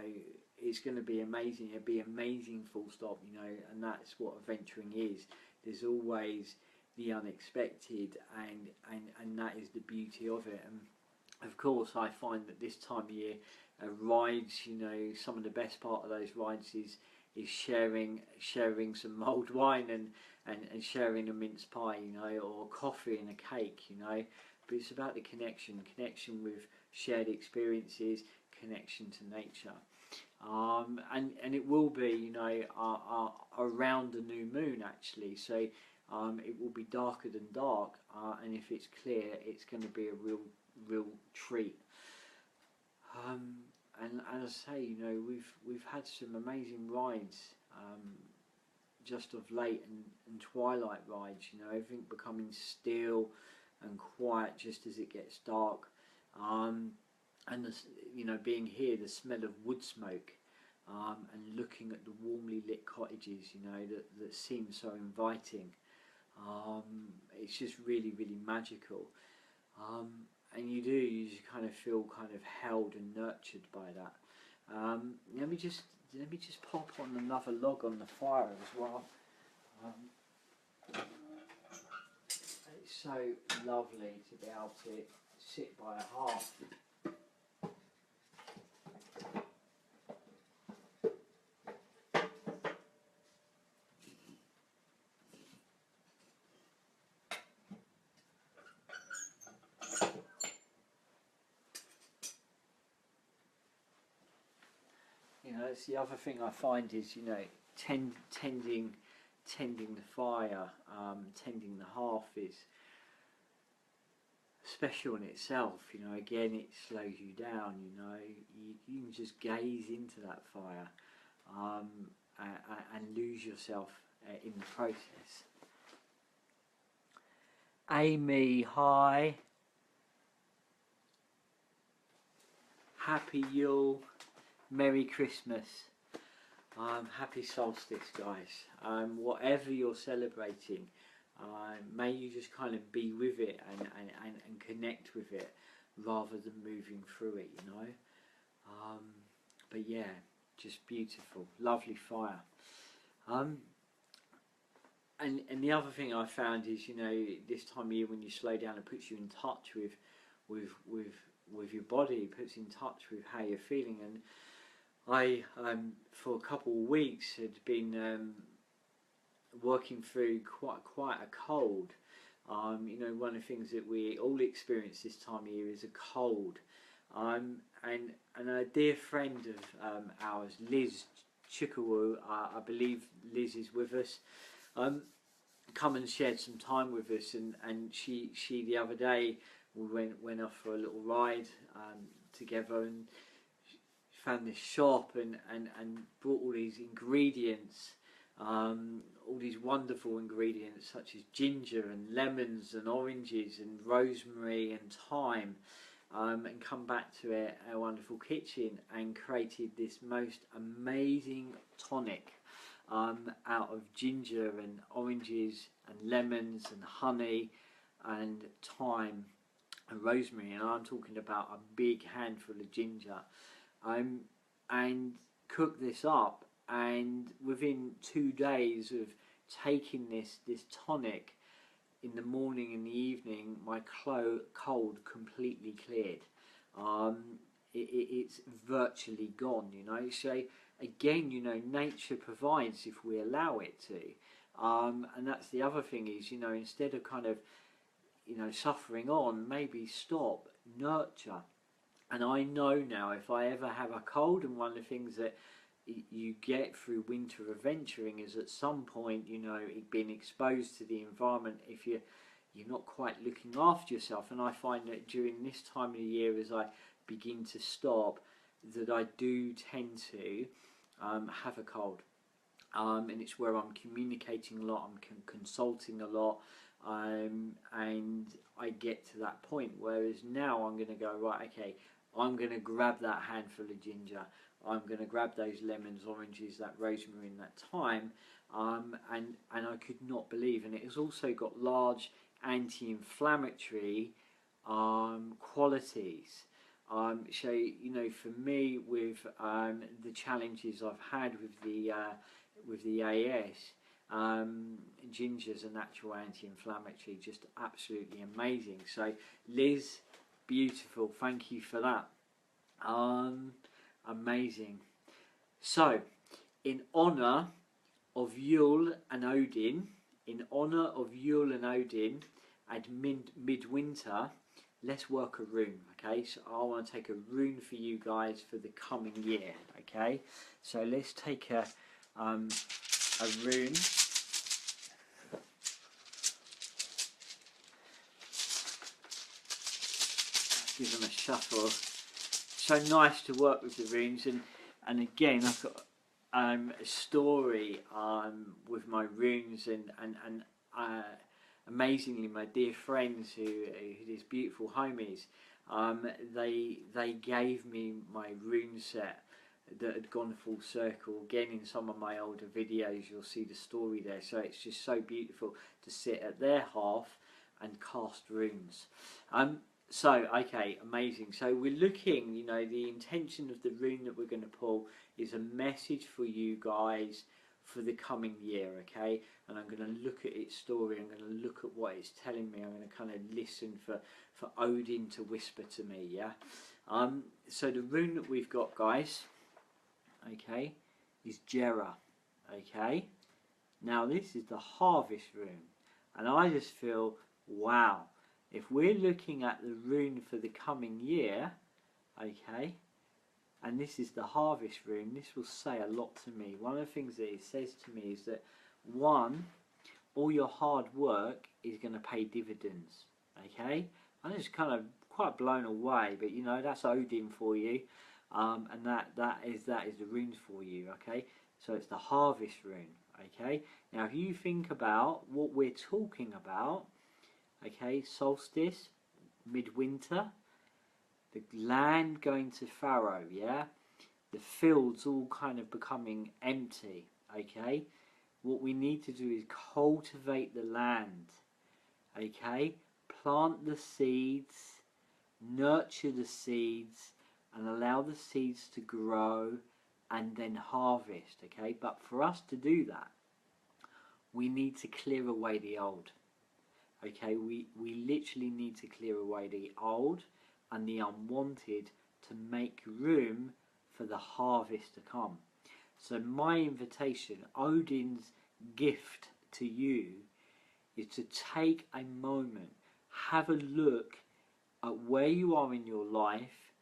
[SPEAKER 1] it's going to be amazing. It'll be amazing, full stop, you know, and that's what adventuring is. There's always the unexpected, and that is the beauty of it. And of course, I find that this time of year, rides, you know, some of the best part of those rides is sharing some mulled wine and sharing a mince pie, you know, or coffee and a cake, you know. But it's about the connection with shared experiences, connection to nature. And it will be, you know, around the new moon actually. So it will be darker than dark, and if it's clear, it's going to be a real treat. And as I say, you know, we've had some amazing rides just of late, and twilight rides, you know, everything becoming still and quiet just as it gets dark, and you know, being here, the smell of wood smoke, and looking at the warmly lit cottages, you know, that seem so inviting. It's just really, really magical. And you just kind of feel kind of held and nurtured by that. Let me just pop on another log on the fire as well. It's so lovely to be able to sit by a hearth. You know, it's the other thing I find is, you know, tending the fire, tending the hearth is special in itself. You know, again, it slows you down. You know, you can just gaze into that fire, and lose yourself in the process. Amy, hi. Happy Yule. Merry Christmas. Happy solstice, guys. Whatever you're celebrating, may you just kind of be with it and connect with it rather than moving through it, you know. But yeah, just beautiful, lovely fire. And the other thing I found is, you know, this time of year when you slow down, it puts you in touch with your body, it puts you in touch with how you're feeling. And I, for a couple of weeks, had been working through quite a cold. You know, one of the things that we all experience this time of year is a cold. And a dear friend of ours, Liz Chikawu, I believe Liz is with us, come and shared some time with us, and she the other day we went off for a little ride together, and found this shop and brought all these ingredients, all these wonderful ingredients such as ginger and lemons and oranges and rosemary and thyme, and come back to our wonderful kitchen and created this most amazing tonic, out of ginger and oranges and lemons and honey and thyme and rosemary, and I'm talking about a big handful of ginger, and cook this up, and within 2 days of taking this tonic in the morning and the evening, my cold completely cleared. It's virtually gone, you know. So again, you know, nature provides if we allow it to, and that's the other thing is, you know, instead of kind of, you know, suffering on, maybe stop, nurture. And I know now, if I ever have a cold, and one of the things that you get through winter adventuring is at some point, you know, being exposed to the environment, if you're not quite looking after yourself. And I find that during this time of the year, as I begin to stop, that I do tend to have a cold, and it's where I'm communicating a lot, I'm consulting a lot, and I get to that point. Whereas now I'm going to go, right, okay, I'm going to grab that handful of ginger, I'm going to grab those lemons, oranges, that rosemary and that thyme, and I could not believe. And it has also got large anti-inflammatory qualities. So, you know, for me, with the challenges I've had with the AS, ginger's a natural anti-inflammatory, just absolutely amazing. So, Liz, beautiful, thank you for that. Amazing. So, in honour of Yule and Odin, at midwinter, let's work a rune, okay? So I want to take a rune for you guys for the coming year, okay? So let's take a rune. Give them a shuffle. So nice to work with the runes, and again, I've got a story with my runes, and amazingly, my dear friends who these beautiful homies, they gave me my rune set that had gone full circle. Again, in some of my older videos, you'll see the story there. So it's just so beautiful to sit at their half and cast runes. So, okay, amazing. So we're looking, you know, the intention of the rune that we're going to pull is a message for you guys for the coming year, okay? And I'm going to look at its story, I'm going to look at what it's telling me, I'm going to kind of listen for Odin to whisper to me, yeah? So the rune that we've got, guys, okay, is Jera, okay? Now this is the harvest rune, and I just feel, wow, if we're looking at the rune for the coming year, okay, and this is the harvest rune, this will say a lot to me. One of the things that it says to me is that, one, all your hard work is going to pay dividends, okay? I'm just kind of quite blown away, but you know, that's Odin for you, and that is the runes for you, okay? So it's the harvest rune, okay? Now if you think about what we're talking about, okay, solstice, midwinter, the land going to fallow, yeah? The fields all kind of becoming empty, okay? What we need to do is cultivate the land, okay? Plant the seeds, nurture the seeds, and allow the seeds to grow and then harvest, okay? But for us to do that, we need to clear away the old. Okay, we literally need to clear away the old and the unwanted to make room for the harvest to come. So my invitation, Odin's gift to you, is to take a moment, have a look at where you are in your life,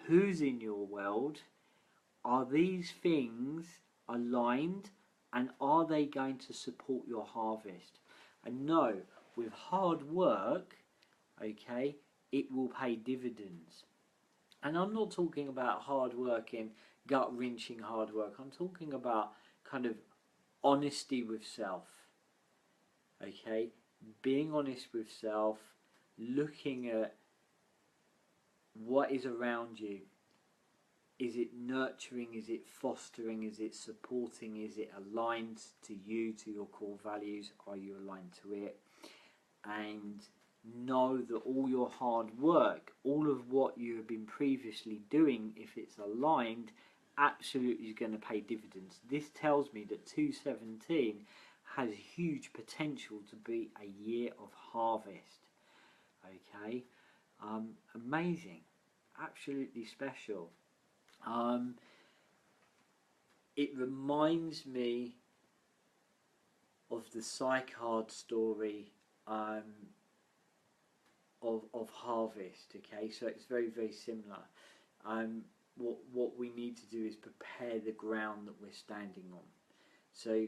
[SPEAKER 1] who's in your world, are these things aligned, and are they going to support your harvest? And no, with hard work, okay, it will pay dividends. And I'm not talking about hard work in gut-wrenching hard work. I'm talking about kind of honesty with self, okay? Being honest with self, looking at what is around you. Is it nurturing? Is it fostering? Is it supporting? Is it aligned to you, to your core values? Are you aligned to it? And know that all your hard work, all of what you have been previously doing, if it's aligned, absolutely is going to pay dividends. This tells me that 2017 has huge potential to be a year of harvest. Okay, amazing, absolutely special. It reminds me of the Psychard story of harvest. Okay, so it's very, very similar. What we need to do is prepare the ground that we're standing on. So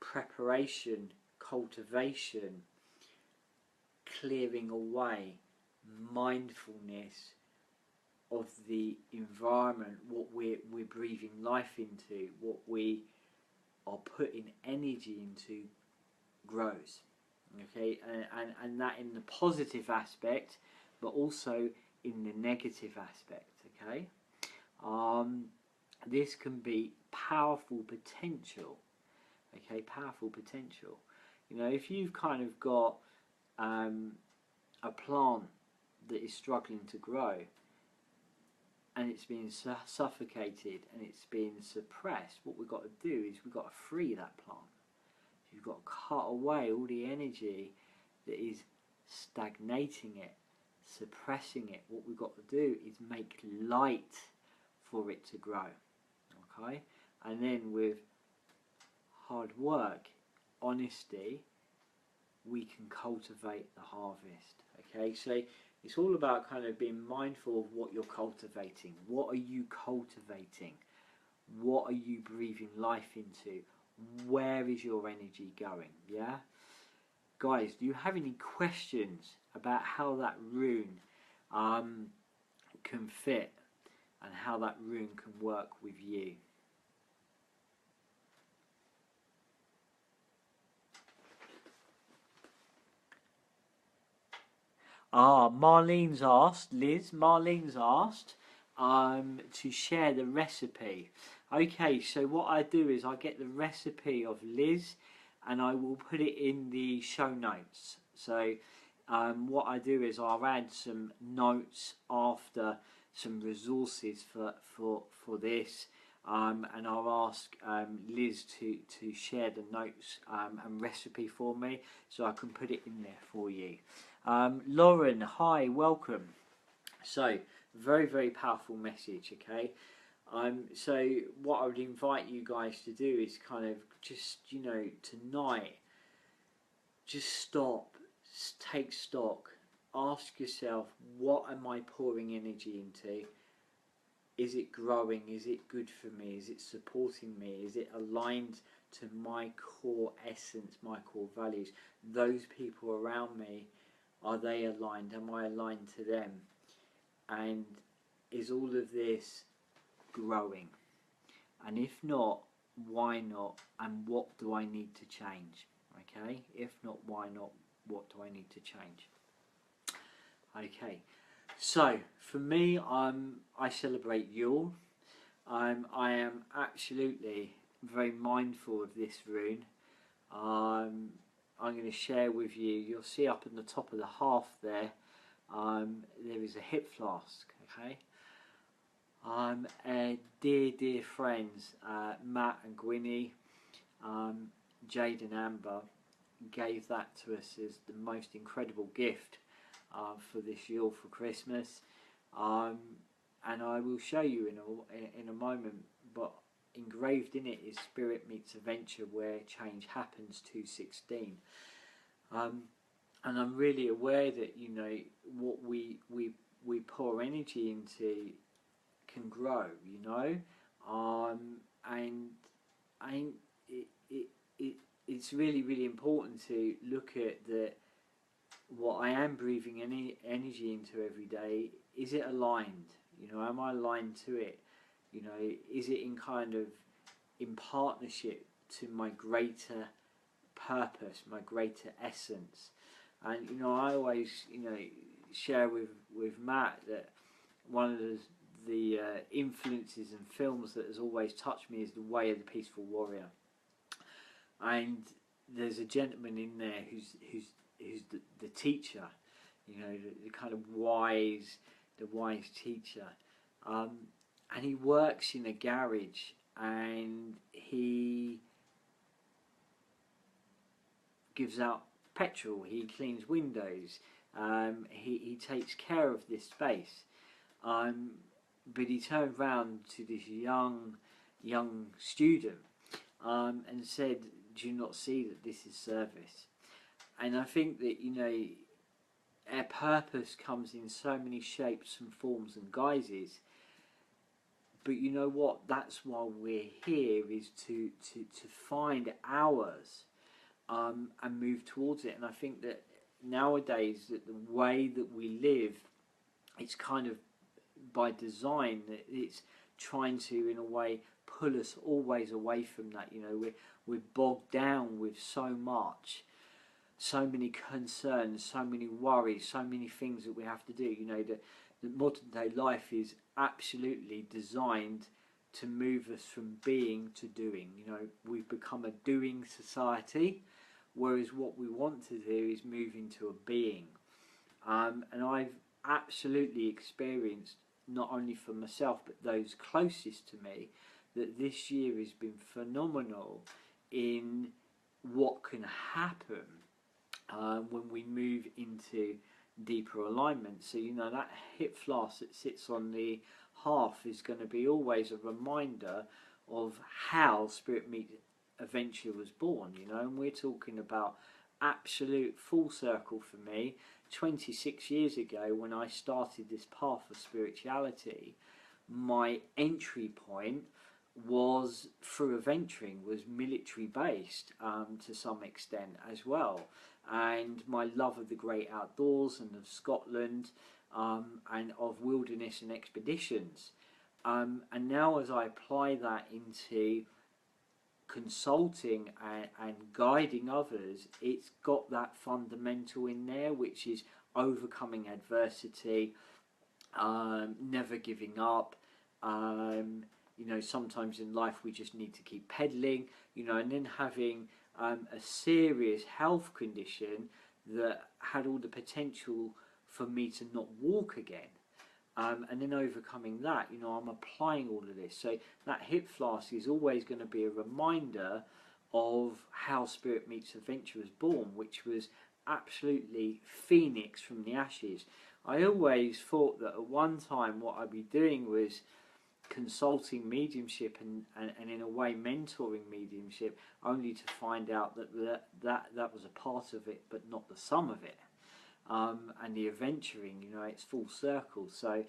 [SPEAKER 1] preparation, cultivation, clearing away, mindfulness of the environment, what we're breathing life into, what we are putting energy into grows. Okay, and that in the positive aspect, but also in the negative aspect. Okay, this can be powerful potential. Okay, powerful potential. You know, if you've kind of got a plant that is struggling to grow, and it's being suffocated and it's being suppressed, what we've got to do is we've got to free that plant. You've got to cut away all the energy that is stagnating it, suppressing it. What we've got to do is make light for it to grow. Okay, and then with hard work, honesty, we can cultivate the harvest. Okay, so it's all about kind of being mindful of what you're cultivating. What are you cultivating? What are you breathing life into? Where is your energy going? Yeah, guys, do you have any questions about how that rune can fit and how that rune can work with you? Marlene's asked, Liz, Marlene's asked to share the recipe. Okay, so what I do is I get the recipe of Liz and I will put it in the show notes. So what I do is I'll add some notes after, some resources for this, and I'll ask Liz to share the notes and recipe for me so I can put it in there for you. Lauren, hi, welcome. So, very, very powerful message, okay? So what I would invite you guys to do is kind of just, you know, tonight, just stop, take stock, ask yourself, what am I pouring energy into? Is it growing? Is it good for me? Is it supporting me? Is it aligned to my core essence, my core values? Those people around me, are they aligned? Am I aligned to them? And is all of this growing? And if not, why not? And what do I need to change? Okay, if not, why not? What do I need to change? Okay, so for me, I celebrate Yule. I am absolutely very mindful of this rune. I'm going to share with you, you'll see up in the top of the half there, there is a hip flask. Okay, dear friends, Matt and Gwynnie, Jade and Amber gave that to us as the most incredible gift for this Yule for Christmas, and I will show you in a moment, but engraved in it is Spirit Meets Adventure, where change happens 216. And I'm really aware that, you know, what we pour energy into can grow, you know, and it's really, really important to look at what I am breathing any energy into every day. Is it aligned? You know, am I aligned to it? You know, is it in partnership to my greater purpose, my greater essence? And, you know, I always, you know, share with Matt that one of the influences and films that has always touched me is The Way of the Peaceful Warrior. And there's a gentleman in there who's the teacher, you know, the kind of wise teacher, and he works in a garage, and he gives out petrol, he cleans windows, he takes care of this space, but he turned round to this young student and said, do you not see that this is service? And I think that, you know, our purpose comes in so many shapes and forms and guises, but you know what, that's why we're here, is to find ours, and move towards it. And I think that nowadays, that the way that we live, it's kind of by design, that it's trying to, in a way, pull us always away from that. You know, we're bogged down with so much, so many concerns, so many worries, so many things that we have to do. You know, the modern day life is absolutely designed to move us from being to doing. You know, we've become a doing society, whereas what we want to do is move into a being. And I've absolutely experienced, not only for myself but those closest to me, that this year has been phenomenal in what can happen when we move into deeper alignment. So, you know, that hip flask that sits on the hearth is going to be always a reminder of how Spirit Meets Adventure was born, you know. And we're talking about absolute full circle for me. 26 years ago, when I started this path of spirituality, my entry point was through adventuring, was military based to some extent as well, and my love of the great outdoors and of Scotland, and of wilderness and expeditions, and now as I apply that into consulting and guiding others, it's got that fundamental in there, which is overcoming adversity, never giving up. You know, sometimes in life we just need to keep pedaling, you know, and then having a serious health condition that had all the potential for me to not walk again. And then overcoming that, you know, I'm applying all of this. So that hip flask is always going to be a reminder of how Spirit Meets Adventure was born, which was absolutely phoenix from the ashes. I always thought that at one time what I'd be doing was consulting mediumship and in a way mentoring mediumship, only to find out that was a part of it but not the sum of it. And the adventuring, you know, it's full circle. So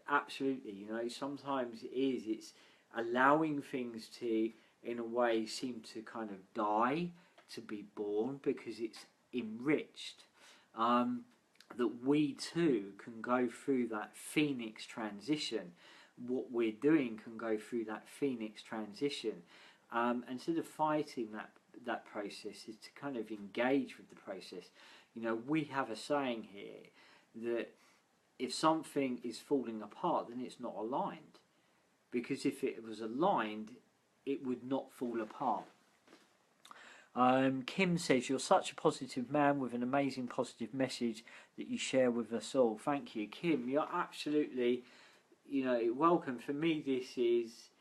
[SPEAKER 1] absolutely, you know, sometimes it's allowing things to, in a way, seem to kind of die to be born, because it's enriched. That we too can go through that phoenix transition. What we're doing can go through that phoenix transition. Instead of fighting that process, is to kind of engage with the process. You know, we have a saying here that if something is falling apart, then it's not aligned. Because if it was aligned, it would not fall apart. Kim says, you're such a positive man with an amazing positive message that you share with us all. Thank you, Kim. You're absolutely, you know, welcome. For me, this is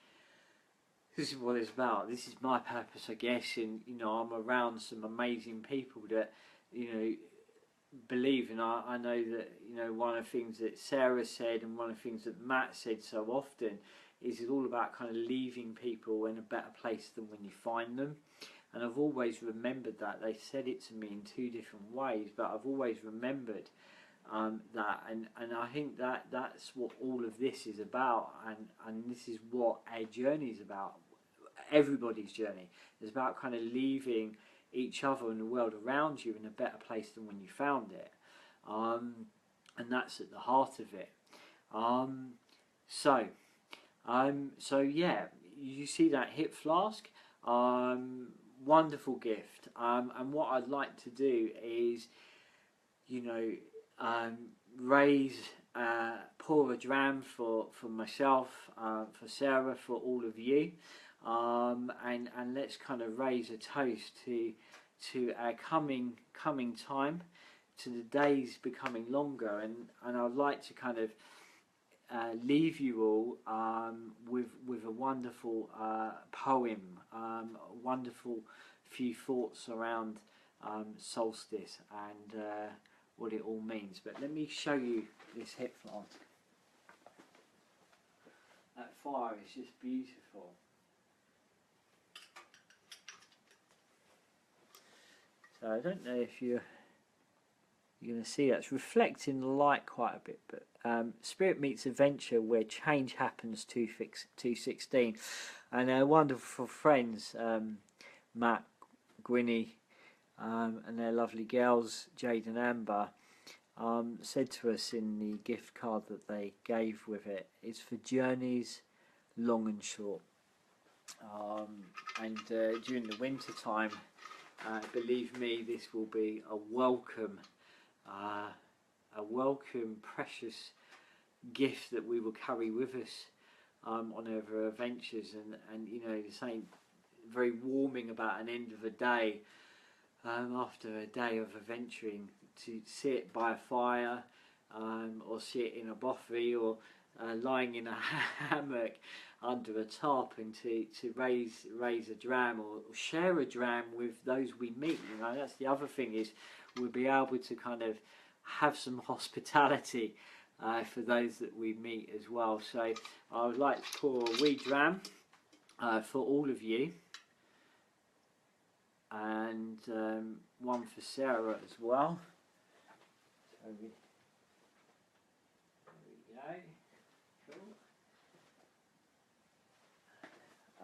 [SPEAKER 1] what it's about. This is my purpose, I guess. And, you know, I'm around some amazing people that, you know, believe. And I know that, you know, one of the things that Sarah said and one of the things that Matt said so often is it's all about kind of leaving people in a better place than when you find them. And I've always remembered that. They said it to me in two different ways, but I've always remembered that. And I think that's what all of this is about. And this is what our journey is about. Everybody's journey is about kind of leaving each other and the world around you in a better place than when you found it. And that's at the heart of it. So yeah, you see that hip flask. Wonderful gift, and what I'd like to do is, you know, raise pour a dram for myself, for Sarah, for all of you, and let's kind of raise a toast to our coming time, to the days becoming longer, and I'd like to kind of leave you all with a wonderful poem, a wonderful few thoughts around solstice and what it all means. But let me show you this hip flask. That fire is just beautiful. So I don't know if you're going to see that. It's reflecting the light quite a bit, but Spirit Meets Adventure, where change happens, 216, and our wonderful friends Matt, Gwynny, and their lovely girls Jade and Amber said to us in the gift card that they gave with it, it's for journeys long and short, and during the winter time, believe me, this will be a welcome precious gift that we will carry with us on our adventures, and you know, there's something very warming about an end of a day, after a day of adventuring, to sit by a fire, or sit in a bothy, or lying in a hammock under a tarp, and to raise a dram, or share a dram with those we meet. You know, that's the other thing, is we'll be able to kind of have some hospitality for those that we meet as well. So I would like to pour a wee dram for all of you, and one for Sarah as well. So there we go. Cool.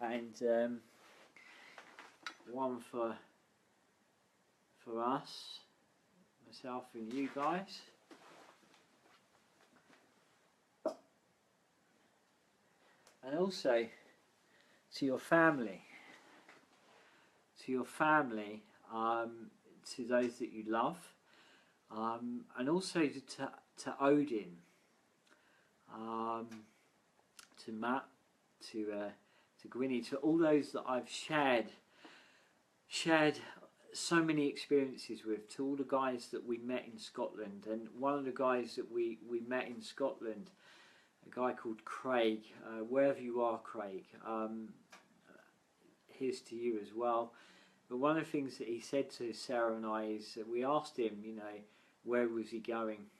[SPEAKER 1] And one for us, myself and you guys. And also to your family, to those that you love, and also to Odin, to Matt, to Gwynny, to all those that I've shared so many experiences with, to all the guys that we met in Scotland. And one of the guys that we met in Scotland, a guy called Craig, wherever you are, Craig, here's to you as well. But one of the things that he said to Sarah and I is that we asked him, you know, where was he going,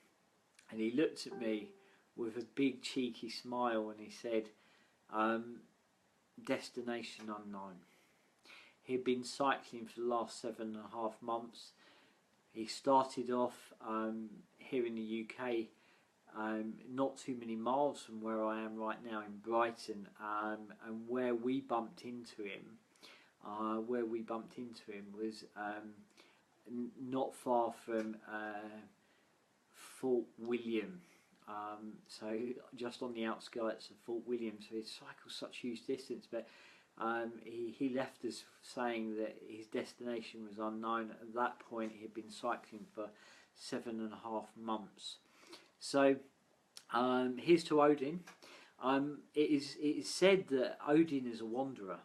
[SPEAKER 1] and he looked at me with a big cheeky smile and he said, destination unknown. He'd been cycling for the last 7.5 months. He started off here in the UK, not too many miles from where I am right now in Brighton, and where we bumped into him was not far from Fort William, so just on the outskirts of Fort William. So he cycled such huge distance, but he left us saying that his destination was unknown. At that point he had been cycling for 7.5 months. So here's to Odin. It is said that Odin is a wanderer.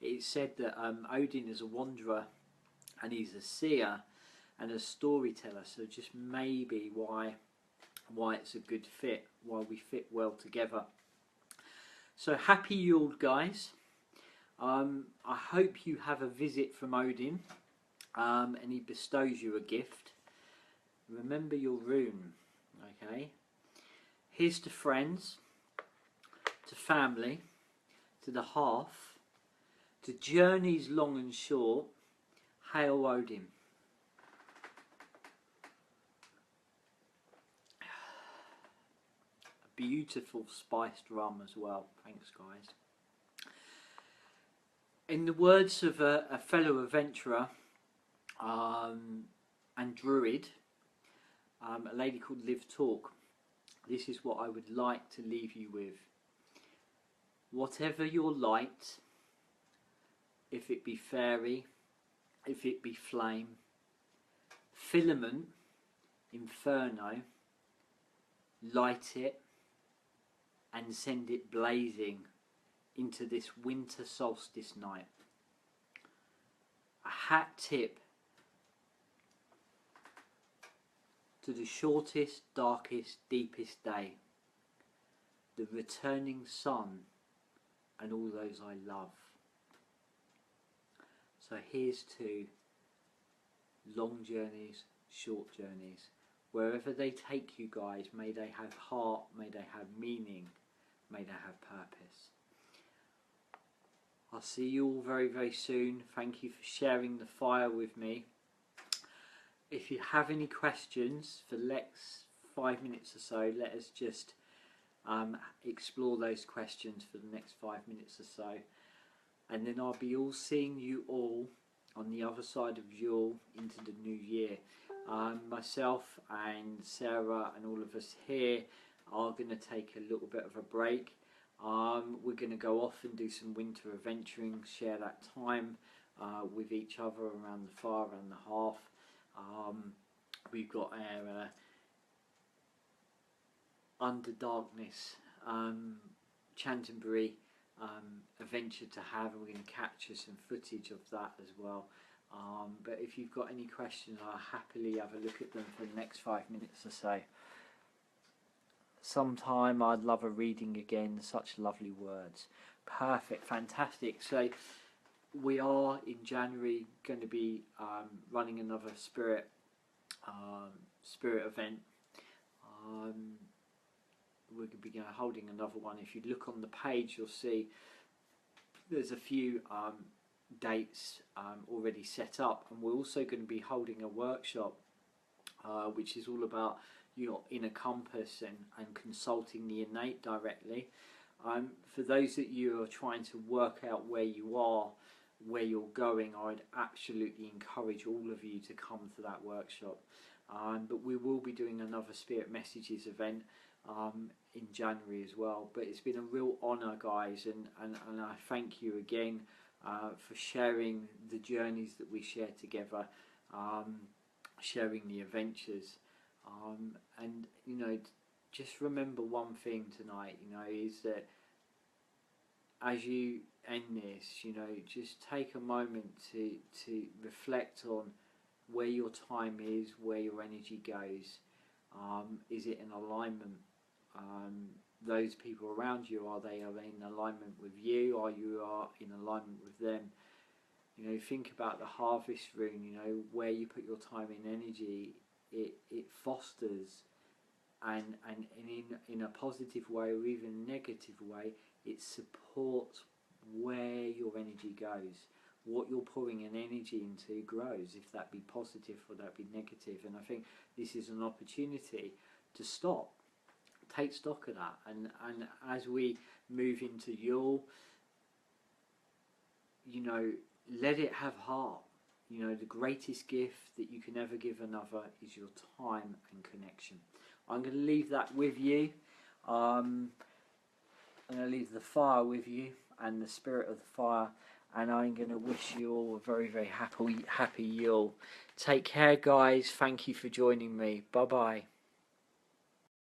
[SPEAKER 1] It is said that Odin is a wanderer, and he's a seer and a storyteller. So just maybe why it's a good fit, why we fit well together. So happy Yule, guys. I hope you have a visit from Odin, and he bestows you a gift. Remember your rune, okay? Here's to friends, to family, to the hearth, to journeys long and short. Hail Odin. A beautiful spiced rum as well. Thanks, guys. In the words of a fellow adventurer and druid, a lady called Liv Talk, this is what I would like to leave you with. Whatever your light, if it be fairy, if it be flame, filament, inferno, light it and send it blazing into this winter solstice night. A hat tip to the shortest, darkest, deepest day, the returning sun and all those I love. So here's to long journeys, short journeys. Wherever they take you guys, may they have heart, may they have meaning, may they have purpose. I'll see you all very, very soon. Thank you for sharing the fire with me. If you have any questions for the next 5 minutes or so, let us just explore those questions for the next 5 minutes or so. And then I'll be all seeing you all on the other side of Yule into the new year. Myself and Sarah and all of us here are going to take a little bit of a break. We're going to go off and do some winter adventuring, share that time with each other around the fire and the hearth. We've got our Under Darkness Chantonbury adventure to have, and we're going to capture some footage of that as well. But if you've got any questions, I'll happily have a look at them for the next 5 minutes or so. Sometime I'd love a reading again, such lovely words. Perfect, fantastic. So we are in January going to be running another spirit event. We're going to be holding another one. If you look on the page, you'll see there's a few dates already set up, and we're also going to be holding a workshop which is all about your inner compass and consulting the innate directly. For those that you are trying to work out where you are, where you're going, I'd absolutely encourage all of you to come to that workshop. But we will be doing another Spirit Messages event in January as well. But it's been a real honour, guys, and I thank you again for sharing the journeys that we share together, sharing the adventures. And you know, just remember one thing tonight, you know, is that as you end this, you know, just take a moment to reflect on where your time is, where your energy goes. Is it in alignment? Those people around you, are they in alignment with you? Are you in alignment with them? You know, think about the harvest rune, you know, where you put your time and energy, it fosters and in a positive way or even a negative way, it supports where your energy goes. What you're pouring an energy into grows, if that be positive or that be negative. And I think this is an opportunity to stop, take stock of that, and as we move into Yule, you know, let it have heart. You know, the greatest gift that you can ever give another is your time and connection. I'm going to leave that with you. I'm going to leave the fire with you and the spirit of the fire, and I'm going to wish you all a very, very happy Yule. Take care, guys. Thank you for joining me. Bye bye.